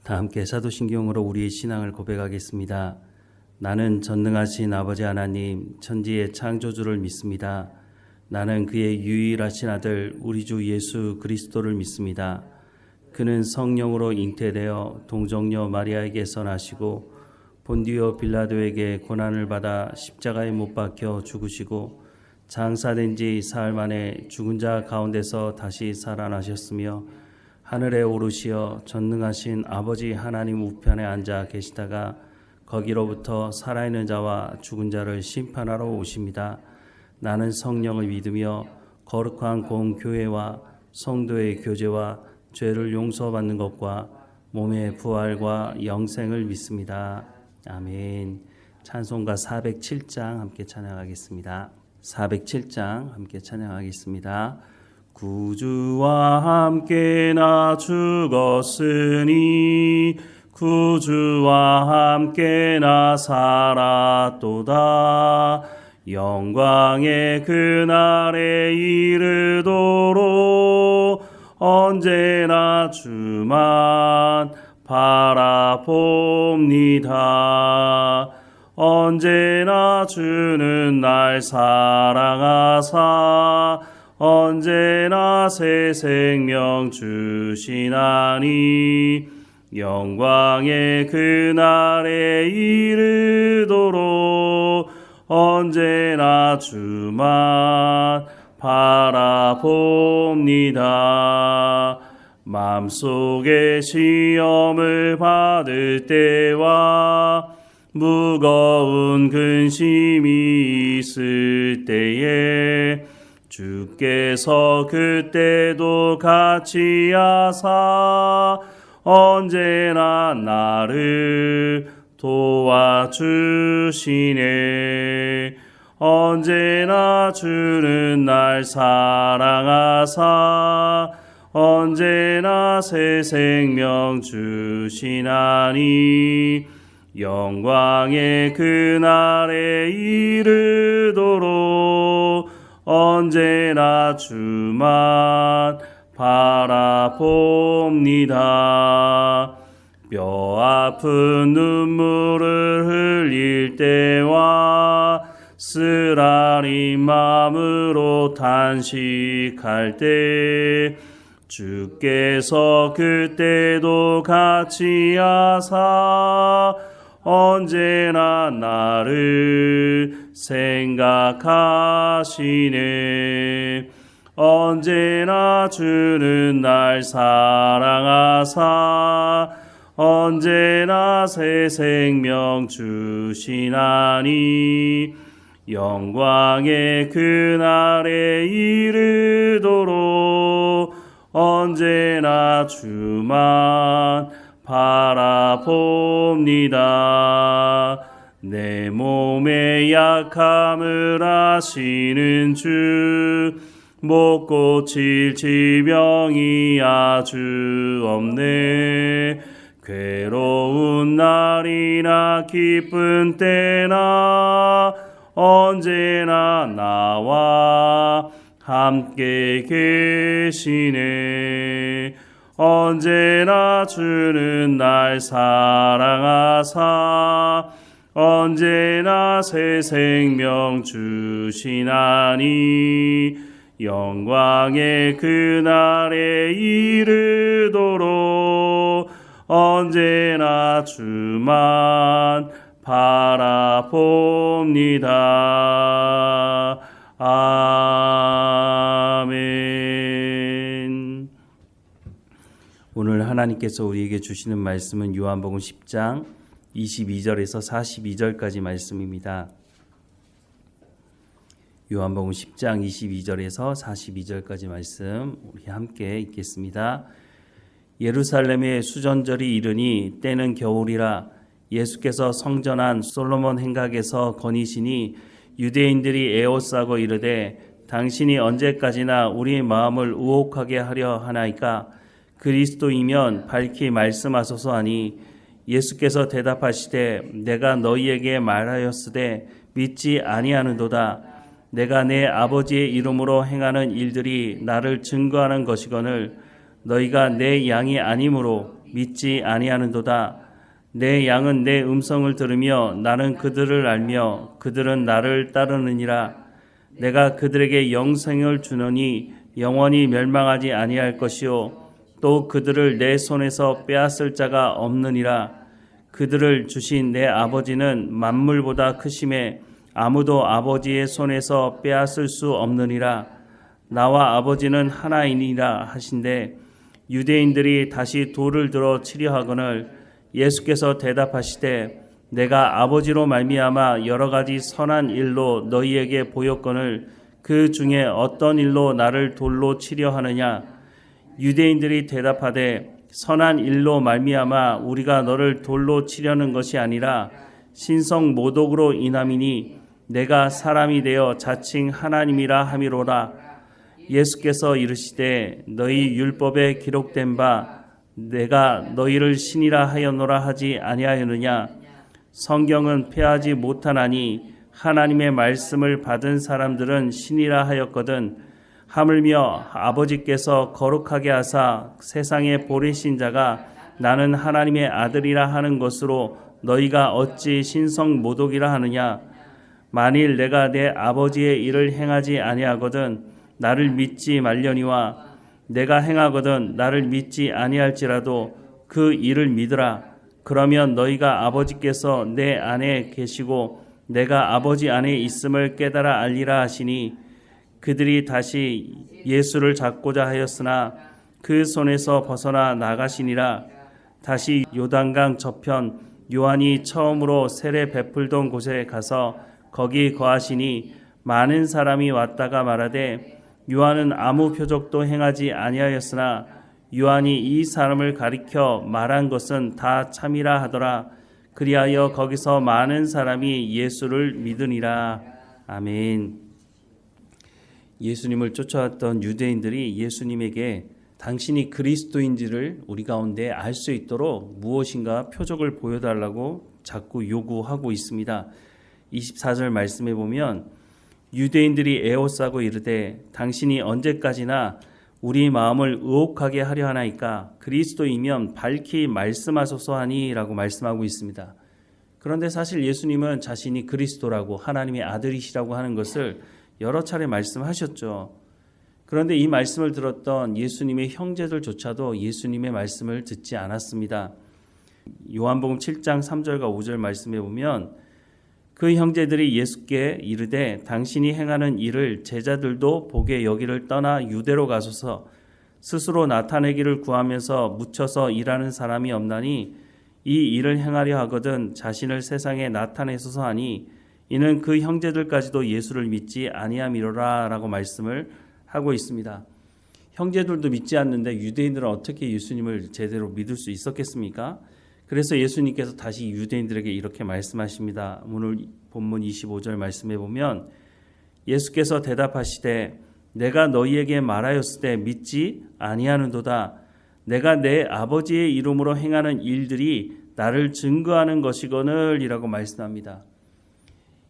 다 함께 사도신경으로 우리의 신앙을 고백하겠습니다. 나는 전능하신 아버지 하나님 천지의 창조주를 믿습니다. 나는 그의 유일하신 아들 우리 주 예수 그리스도를 믿습니다. 그는 성령으로 잉태되어 동정녀 마리아에게서 나시고 본디오 빌라도에게 고난을 받아 십자가에 못 박혀 죽으시고 장사된 지 사흘 만에 죽은 자 가운데서 다시 살아나셨으며 하늘에 오르시어 전능하신 아버지 하나님 우편에 앉아 계시다가 거기로부터 살아있는 자와 죽은 자를 심판하러 오십니다. 나는 성령을 믿으며 거룩한 공교회와 성도의 교제와 죄를 용서받는 것과 몸의 부활과 영생을 믿습니다. 아멘. 찬송가 407장 함께 찬양하겠습니다. 407장 함께 찬양하겠습니다. 구주와 함께 나 죽었으니 구주와 함께 나 살았도다. 영광의 그날에 이르도록 언제나 주만 바라봅니다. 언제나 주는 날 사랑하사 언제나 새 생명 주시나니 영광의 그날에 이르도록 언제나 주만 바라봅니다. 마음속에 시험을 받을 때와 무거운 근심이 있을 때에 주께서 그때도 같이 하사 언제나 나를 도와주시네. 언제나 주는 날 사랑하사 언제나 새 생명 주시나니 영광의 그날에 이르도록 언제나 주만 바라봅니다. 뼈 아픈 눈물을 흘릴 때와 쓰라린 마음으로 탄식할 때 주께서 그때도 같이 하사 언제나 나를 생각하시네. 언제나 주는 날 사랑하사 언제나 새 생명 주시나니 영광의 그날에 이르도록 언제나 주만 바라봅니다. 내 몸의 약함을 아시는 주 못 고칠 질병이 아주 없네. 괴로운 날이나 기쁜 때나 언제나 나와 함께 계시네. 언제나 주는 날 사랑하사 언제나 새 생명 주시나니 영광의 그날에 이르도록 언제나 주만 바라봅니다. 아멘. 오늘 하나님께서 우리에게 주시는 말씀은 요한복음 10장 22절에서 42절까지 말씀입니다. 요한복음 10장 22절에서 42절까지 말씀 우리 함께 읽겠습니다. 예루살렘에 수전절이 이르니 때는 겨울이라 예수께서 성전한 솔로몬 행각에서 거니시니 유대인들이 에워싸고 이르되 당신이 언제까지나 우리 마음을 우혹하게 하려 하나이까? 그리스도이면 밝히 말씀하소서 하니 예수께서 대답하시되 내가 너희에게 말하였으되 믿지 아니하는도다. 내가 내 아버지의 이름으로 행하는 일들이 나를 증거하는 것이거늘 너희가 내 양이 아니므로 믿지 아니하는도다. 내 양은 내 음성을 들으며 나는 그들을 알며 그들은 나를 따르느니라. 내가 그들에게 영생을 주노니 영원히 멸망하지 아니할 것이요 또 그들을 내 손에서 빼앗을 자가 없느니라. 그들을 주신 내 아버지는 만물보다 크심에 아무도 아버지의 손에서 빼앗을 수 없느니라. 나와 아버지는 하나이니라 하신대 유대인들이 다시 돌을 들어 치려 하거늘 예수께서 대답하시되 내가 아버지로 말미암아 여러 가지 선한 일로 너희에게 보였거늘 그 중에 어떤 일로 나를 돌로 치려 하느냐. 유대인들이 대답하되 선한 일로 말미암아 우리가 너를 돌로 치려는 것이 아니라 신성 모독으로 인함이니 내가 사람이 되어 자칭 하나님이라 함이로라. 예수께서 이르시되 너희 율법에 기록된 바 내가 너희를 신이라 하였노라 하지 아니하였느냐. 성경은 폐하지 못하나니 하나님의 말씀을 받은 사람들은 신이라 하였거든. 하물며 아버지께서 거룩하게 하사 세상에 보내신 자가 나는 하나님의 아들이라 하는 것으로 너희가 어찌 신성 모독이라 하느냐. 만일 내가 내 아버지의 일을 행하지 아니하거든 나를 믿지 말려니와 내가 행하거든 나를 믿지 아니할지라도 그 일을 믿으라. 그러면 너희가 아버지께서 내 안에 계시고 내가 아버지 안에 있음을 깨달아 알리라 하시니 그들이 다시 예수를 잡고자 하였으나 그 손에서 벗어나 나가시니라. 다시 요단강 저편 요한이 처음으로 세례 베풀던 곳에 가서 거기 거하시니 많은 사람이 왔다가 말하되 요한은 아무 표적도 행하지 아니하였으나 요한이 이 사람을 가리켜 말한 것은 다 참이라 하더라. 그리하여 거기서 많은 사람이 예수를 믿으니라. 아멘. 예수님을 쫓아왔던 유대인들이 예수님에게 당신이 그리스도인지를 우리 가운데 알 수 있도록 무엇인가 표적을 보여달라고 자꾸 요구하고 있습니다. 24절 말씀에 보면 유대인들이 에워싸고 이르되 당신이 언제까지나 우리 마음을 의혹하게 하려 하나이까. 그리스도이면 밝히 말씀하소서 하니라고 말씀하고 있습니다. 그런데 사실 예수님은 자신이 그리스도라고 하나님의 아들이시라고 하는 것을 여러 차례 말씀하셨죠. 그런데 이 말씀을 들었던 예수님의 형제들조차도 예수님의 말씀을 듣지 않았습니다. 요한복음 7장 3절과 5절 말씀에 보면 그 형제들이 예수께 이르되 당신이 행하는 일을 제자들도 보게 여기를 떠나 유대로 가소서. 스스로 나타내기를 구하면서 묻혀서 일하는 사람이 없나니 이 일을 행하려 하거든 자신을 세상에 나타내소서 하니 이는 그 형제들까지도 예수를 믿지 아니함이로라 라고 말씀을 하고 있습니다. 형제들도 믿지 않는데 유대인들은 어떻게 예수님을 제대로 믿을 수 있었겠습니까? 그래서 예수님께서 다시 유대인들에게 이렇게 말씀하십니다. 오늘 본문 25절 말씀해 보면 예수께서 대답하시되 내가 너희에게 말하였을 때 믿지 아니하는도다. 내가 내 아버지의 이름으로 행하는 일들이 나를 증거하는 것이거늘 이라고 말씀합니다.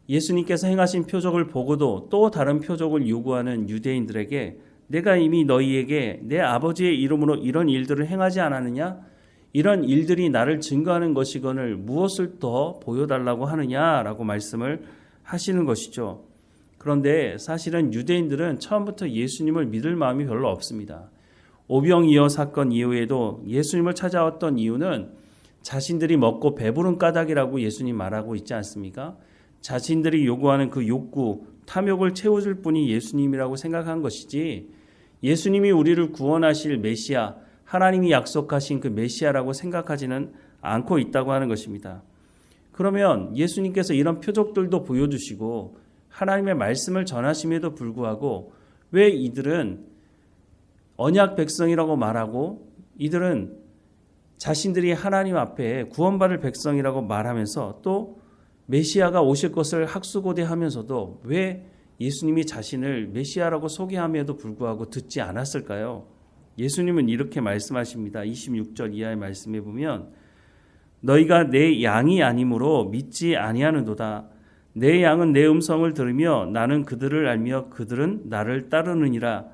예수님께서 행하신 표적을 보고도 또 다른 표적을 요구하는 유대인들에게 내가 이미 너희에게 내 아버지의 이름으로 이런 일들을 행하지 않았느냐? 이런 일들이 나를 증거하는 것이거늘 무엇을 더 보여달라고 하느냐라고 말씀을 하시는 것이죠. 그런데 사실은 유대인들은 처음부터 예수님을 믿을 마음이 별로 없습니다. 오병이어 사건 이후에도 예수님을 찾아왔던 이유는 자신들이 먹고 배부른 까닭이라고 예수님 말하고 있지 않습니까? 자신들이 요구하는 그 욕구, 탐욕을 채워줄 분이 예수님이라고 생각한 것이지 예수님이 우리를 구원하실 메시아, 하나님이 약속하신 그 메시아라고 생각하지는 않고 있다고 하는 것입니다. 그러면 예수님께서 이런 표적들도 보여주시고 하나님의 말씀을 전하심에도 불구하고 왜 이들은 언약 백성이라고 말하고 이들은 자신들이 하나님 앞에 구원받을 백성이라고 말하면서 또 메시아가 오실 것을 학수고대하면서도 왜 예수님이 자신을 메시아라고 소개함에도 불구하고 듣지 않았을까요? 예수님은 이렇게 말씀하십니다. 26절 이하의 말씀에 보면 너희가 내 양이 아니므로 믿지 아니하는도다. 내 양은 내 음성을 들으며 나는 그들을 알며 그들은 나를 따르느니라.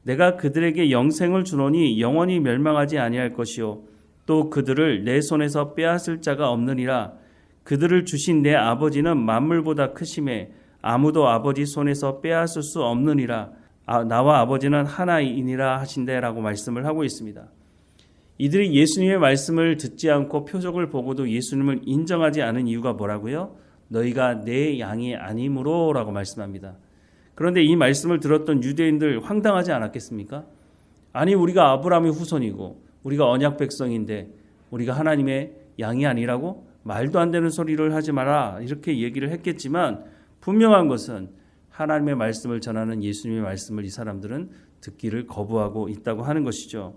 내가 그들에게 영생을 주노니 영원히 멸망하지 아니할 것이요 또 그들을 내 손에서 빼앗을 자가 없느니라. 그들을 주신 내 아버지는 만물보다 크심에 아무도 아버지 손에서 빼앗을 수 없느니라. 나와 아버지는 하나이니라 하신대라고 말씀을 하고 있습니다. 이들이 예수님의 말씀을 듣지 않고 표적을 보고도 예수님을 인정하지 않은 이유가 뭐라고요? 너희가 내 양이 아니므로 라고 말씀합니다. 그런데 이 말씀을 들었던 유대인들 황당하지 않았겠습니까? 아니, 우리가 아브라함의 후손이고 우리가 언약 백성인데 우리가 하나님의 양이 아니라고? 말도 안 되는 소리를 하지 마라, 이렇게 얘기를 했겠지만 분명한 것은 하나님의 말씀을 전하는 예수님의 말씀을 이 사람들은 듣기를 거부하고 있다고 하는 것이죠.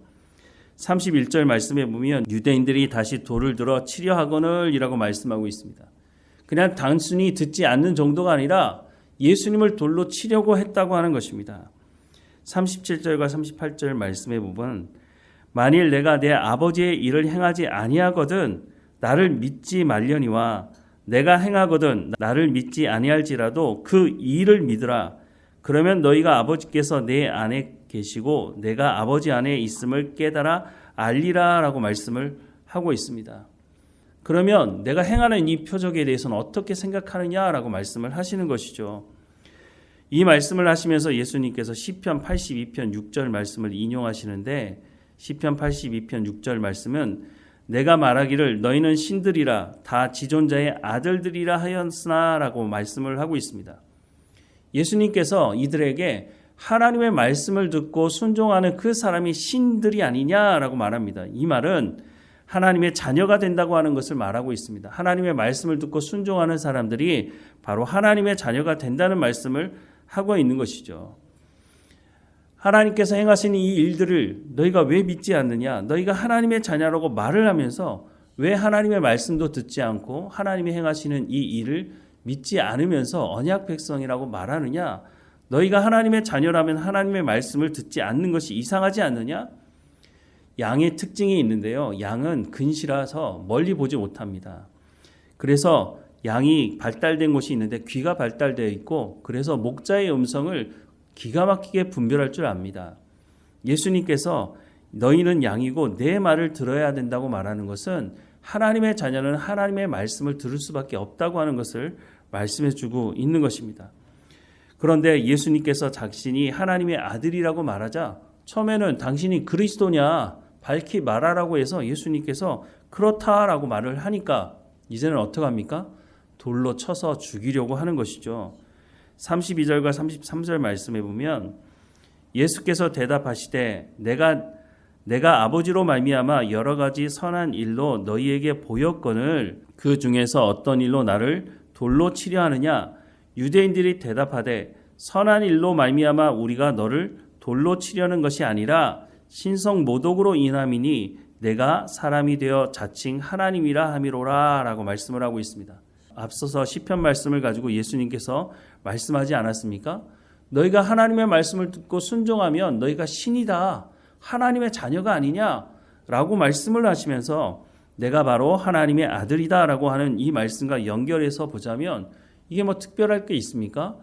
31절 말씀에 보면 유대인들이 다시 돌을 들어 치려 하거늘 이라고 말씀하고 있습니다. 그냥 단순히 듣지 않는 정도가 아니라 예수님을 돌로 치려고 했다고 하는 것입니다. 37절과 38절 말씀에 보면 만일 내가 내 아버지의 일을 행하지 아니하거든 나를 믿지 말려니와 내가 행하거든 나를 믿지 아니할지라도 그 일을 믿으라. 그러면 너희가 아버지께서 내 안에 계시고 내가 아버지 안에 있음을 깨달아 알리라 라고 말씀을 하고 있습니다. 그러면 내가 행하는 이 표적에 대해서는 어떻게 생각하느냐라고 말씀을 하시는 것이죠. 이 말씀을 하시면서 예수님께서 시편 82편 6절 말씀을 인용하시는데 시편 82편 6절 말씀은 내가 말하기를 너희는 신들이라 다 지존자의 아들들이라 하였으나 라고 말씀을 하고 있습니다. 예수님께서 이들에게 하나님의 말씀을 듣고 순종하는 그 사람이 신들이 아니냐라고 말합니다. 이 말은 하나님의 자녀가 된다고 하는 것을 말하고 있습니다. 하나님의 말씀을 듣고 순종하는 사람들이 바로 하나님의 자녀가 된다는 말씀을 하고 있는 것이죠. 하나님께서 행하신 이 일들을 너희가 왜 믿지 않느냐? 너희가 하나님의 자녀라고 말을 하면서 왜 하나님의 말씀도 듣지 않고 하나님이 행하시는 이 일을 믿지 않으면서 언약 백성이라고 말하느냐? 너희가 하나님의 자녀라면 하나님의 말씀을 듣지 않는 것이 이상하지 않느냐? 양의 특징이 있는데요. 양은 근시라서 멀리 보지 못합니다. 그래서 양이 발달된 곳이 있는데 귀가 발달되어 있고 그래서 목자의 음성을 기가 막히게 분별할 줄 압니다. 예수님께서 너희는 양이고 내 말을 들어야 된다고 말하는 것은 하나님의 자녀는 하나님의 말씀을 들을 수밖에 없다고 하는 것을 말씀해 주고 있는 것입니다. 그런데 예수님께서 자신이 하나님의 아들이라고 말하자 처음에는 당신이 그리스도냐 밝히 말하라고 해서 예수님께서 그렇다라고 말을 하니까 이제는 어떡합니까? 돌로 쳐서 죽이려고 하는 것이죠. 32절과 33절 말씀에 보면 예수께서 대답하시되 내가 아버지로 말미암아 여러 가지 선한 일로 너희에게 보였거늘 그 중에서 어떤 일로 나를 돌로 치려 하느냐? 유대인들이 대답하되 선한 일로 말미암아 우리가 너를 돌로 치려는 것이 아니라 신성 모독으로 인함이니 내가 사람이 되어 자칭 하나님이라 함이로라 라고 말씀을 하고 있습니다. 앞서서 시편 말씀을 가지고 예수님께서 말씀하지 않았습니까? 너희가 하나님의 말씀을 듣고 순종하면 너희가 신이다, 하나님의 자녀가 아니냐라고 말씀을 하시면서 내가 바로 하나님의 아들이다라고 하는 이 말씀과 연결해서 보자면 이게 뭐 특별할 게 있습니까?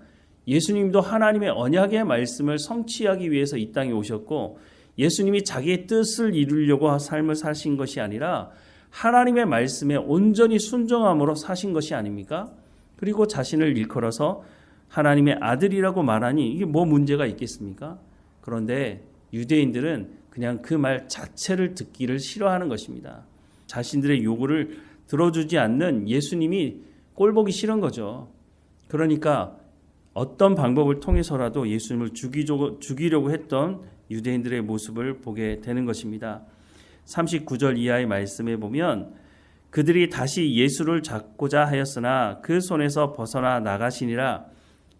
예수님도 하나님의 언약의 말씀을 성취하기 위해서 이 땅에 오셨고 예수님이 자기의 뜻을 이루려고 삶을 사신 것이 아니라 하나님의 말씀에 온전히 순종함으로 사신 것이 아닙니까? 그리고 자신을 일컬어서 하나님의 아들이라고 말하니 이게 뭐 문제가 있겠습니까? 그런데 유대인들은 그냥 그 말 자체를 듣기를 싫어하는 것입니다. 자신들의 요구를 들어주지 않는 예수님이 꼴보기 싫은 거죠. 그러니까 어떤 방법을 통해서라도 예수님을 죽이려고 했던 유대인들의 모습을 보게 되는 것입니다. 39절 이하의 말씀에 보면 그들이 다시 예수를 잡고자 하였으나 그 손에서 벗어나 나가시니라.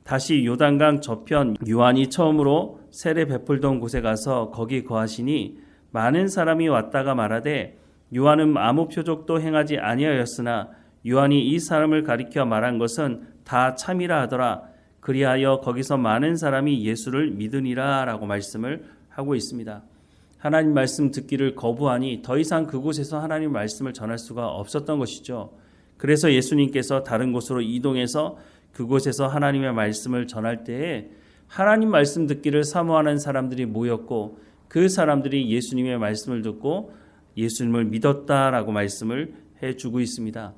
다시 요단강 저편 요한이 처음으로 세례 베풀던 곳에 가서 거기 거하시니 많은 사람이 왔다가 말하되 요한은 아무 표적도 행하지 아니하였으나 요한이 이 사람을 가리켜 말한 것은 다 참이라 하더라. 그리하여 거기서 많은 사람이 예수를 믿으니라 라고 말씀을 하고 있습니다. 하나님 말씀 듣기를 거부하니 더 이상 그곳에서 하나님 말씀을 전할 수가 없었던 것이죠. 그래서 예수님께서 다른 곳으로 이동해서 그곳에서 하나님의 말씀을 전할 때에 하나님 말씀 듣기를 사모하는 사람들이 모였고 그 사람들이 예수님의 말씀을 듣고 예수님을 믿었다라고 말씀을 해주고 있습니다.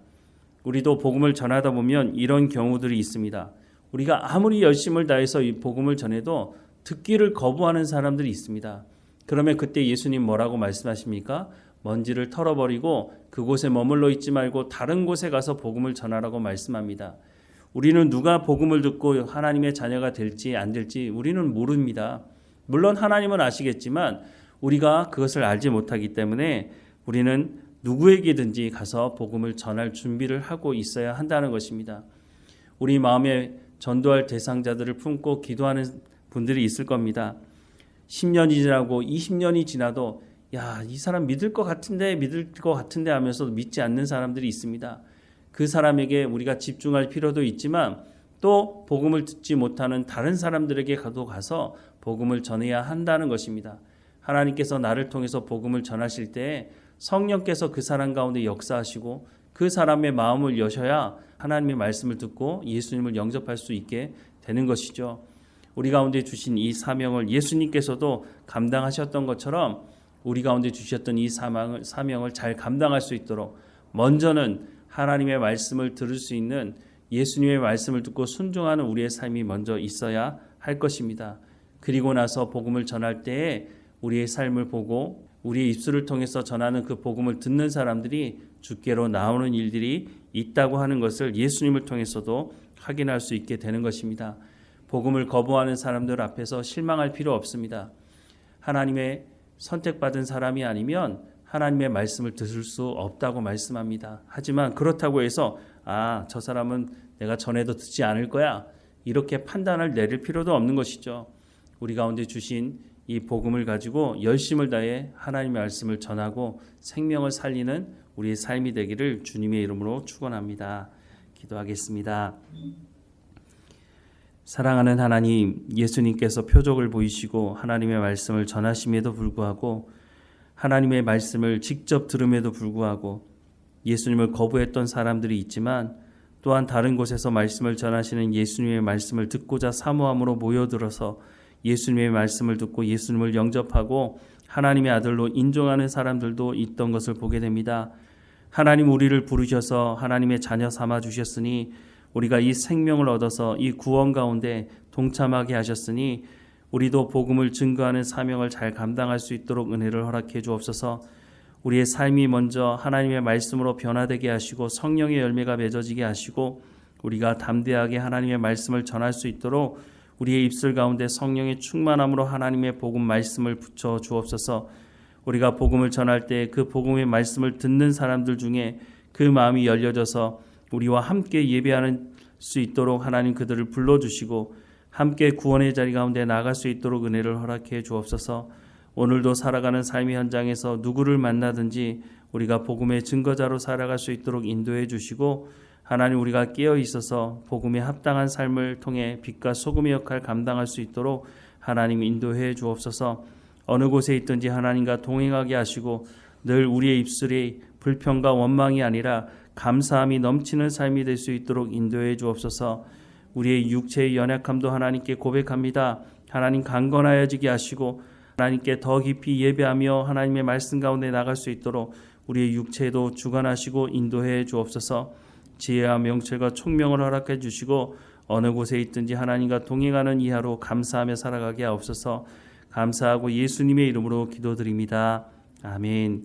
우리도 복음을 전하다 보면 이런 경우들이 있습니다. 우리가 아무리 열심을 다해서 이 복음을 전해도 듣기를 거부하는 사람들이 있습니다. 그러면 그때 예수님 뭐라고 말씀하십니까? 먼지를 털어버리고 그곳에 머물러 있지 말고 다른 곳에 가서 복음을 전하라고 말씀합니다. 우리는 누가 복음을 듣고 하나님의 자녀가 될지 안 될지 우리는 모릅니다. 물론 하나님은 아시겠지만 우리가 그것을 알지 못하기 때문에 우리는 누구에게든지 가서 복음을 전할 준비를 하고 있어야 한다는 것입니다. 우리 마음에 전도할 대상자들을 품고 기도하는 분들이 있을 겁니다. 10년이 지나고 20년이 지나도 이 사람 믿을 것 같은데 하면서 믿지 않는 사람들이 있습니다. 그 사람에게 우리가 집중할 필요도 있지만 또 복음을 듣지 못하는 다른 사람들에게 가서 복음을 전해야 한다는 것입니다. 하나님께서 나를 통해서 복음을 전하실 때 성령께서 그 사람 가운데 역사하시고 그 사람의 마음을 여셔야 하나님의 말씀을 듣고 예수님을 영접할 수 있게 되는 것이죠. 우리 가운데 주신 이 사명을 예수님께서도 감당하셨던 것처럼 우리 가운데 주셨던 이 사명을 잘 감당할 수 있도록 먼저는 하나님의 말씀을 들을 수 있는 예수님의 말씀을 듣고 순종하는 우리의 삶이 먼저 있어야 할 것입니다. 그리고 나서 복음을 전할 때에 우리의 삶을 보고 우리의 입술을 통해서 전하는 그 복음을 듣는 사람들이 주께로 나오는 일들이 있다고 하는 것을 예수님을 통해서도 확인할 수 있게 되는 것입니다. 복음을 거부하는 사람들 앞에서 실망할 필요 없습니다. 하나님의 선택받은 사람이 아니면 하나님의 말씀을 들을 수 없다고 말씀합니다. 하지만 그렇다고 해서 저 사람은 내가 전해도 듣지 않을 거야 이렇게 판단을 내릴 필요도 없는 것이죠. 우리 가운데 주신 이 복음을 가지고 열심을 다해 하나님의 말씀을 전하고 생명을 살리는 우리의 삶이 되기를 주님의 이름으로 축원합니다. 기도하겠습니다. 사랑하는 하나님, 예수님께서 표적을 보이시고 하나님의 말씀을 전하심에도 불구하고 하나님의 말씀을 직접 들음에도 불구하고 예수님을 거부했던 사람들이 있지만 또한 다른 곳에서 말씀을 전하시는 예수님의 말씀을 듣고자 사모함으로 모여들어서 예수님의 말씀을 듣고 예수님을 영접하고 하나님의 아들로 인정하는 사람들도 있던 것을 보게 됩니다. 하나님 우리를 부르셔서 하나님의 자녀 삼아 주셨으니 우리가 이 생명을 얻어서 이 구원 가운데 동참하게 하셨으니 우리도 복음을 증거하는 사명을 잘 감당할 수 있도록 은혜를 허락해 주옵소서. 우리의 삶이 먼저 하나님의 말씀으로 변화되게 하시고 성령의 열매가 맺어지게 하시고 우리가 담대하게 하나님의 말씀을 전할 수 있도록 우리의 입술 가운데 성령의 충만함으로 하나님의 복음 말씀을 붙여 주옵소서. 우리가 복음을 전할 때 그 복음의 말씀을 듣는 사람들 중에 그 마음이 열려져서 우리와 함께 예배하는 수 있도록 하나님 그들을 불러주시고 함께 구원의 자리 가운데 나아갈 수 있도록 은혜를 허락해 주옵소서. 오늘도 살아가는 삶의 현장에서 누구를 만나든지 우리가 복음의 증거자로 살아갈 수 있도록 인도해 주시고 하나님 우리가 깨어 있어서 복음에 합당한 삶을 통해 빛과 소금의 역할 감당할 수 있도록 하나님 인도해 주옵소서. 어느 곳에 있든지 하나님과 동행하게 하시고 늘 우리의 입술이 불평과 원망이 아니라 감사함이 넘치는 삶이 될 수 있도록 인도해 주옵소서. 우리의 육체의 연약함도 하나님께 고백합니다. 하나님 강건하여지게 하시고 하나님께 더 깊이 예배하며 하나님의 말씀 가운데 나갈 수 있도록 우리의 육체도 주관하시고 인도해 주옵소서. 지혜와 명철과 총명을 허락해 주시고 어느 곳에 있든지 하나님과 동행하는 이 하루 감사하며 살아가게 하옵소서. 감사하고 예수님의 이름으로 기도드립니다. 아멘.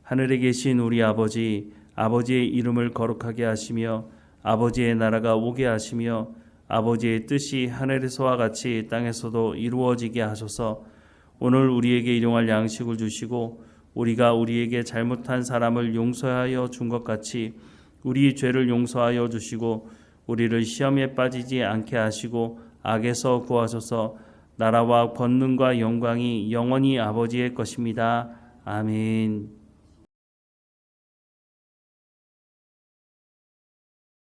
하늘에 계신 우리 아버지, 아버지의 이름을 거룩하게 하시며 아버지의 나라가 오게 하시며 아버지의 뜻이 하늘에서와 같이 땅에서도 이루어지게 하소서. 오늘 우리에게 일용할 양식을 주시고 우리가 우리에게 잘못한 사람을 용서하여 준 것 같이 우리 죄를 용서하여 주시고 우리를 시험에 빠지지 않게 하시고 악에서 구하소서. 나라와 권능과 영광이 영원히 아버지의 것입니다. 아멘.